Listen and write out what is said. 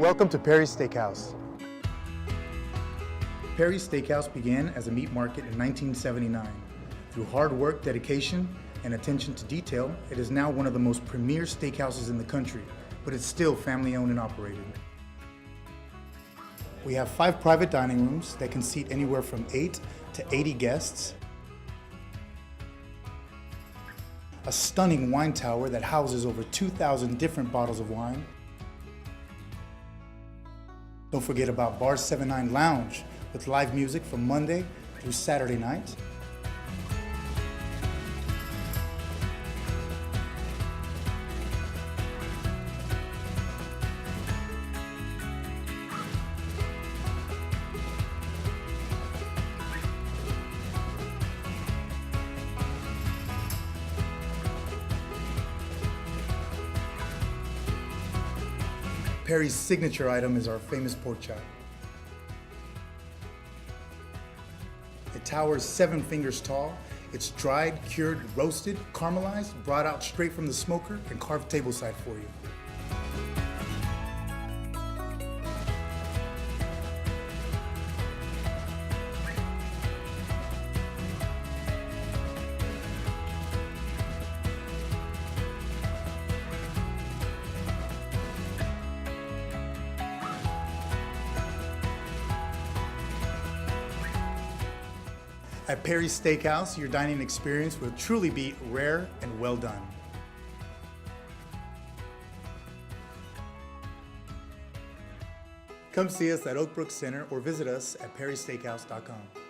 Welcome to Perry's Steakhouse. Perry's Steakhouse began as a meat market in 1979. Through hard work, dedication, and attention to detail, it is now one of the most premier steakhouses in the country, but it's still family owned and operated. We have 5 private dining rooms that can seat anywhere from 8 to 80 guests, a stunning wine tower that houses over 2,000 different bottles of wine. Don't forget about Bar 79 Lounge with live music from Monday through Saturday night. Perry's signature item is our famous pork chop. It towers 7 fingers tall. It's dried, cured, roasted, caramelized, brought out straight from the smoker, and carved tableside for you. At Perry's Steakhouse, your dining experience will truly be rare and well done. Come see us at Oakbrook Center or visit us at perrysteakhouse.com.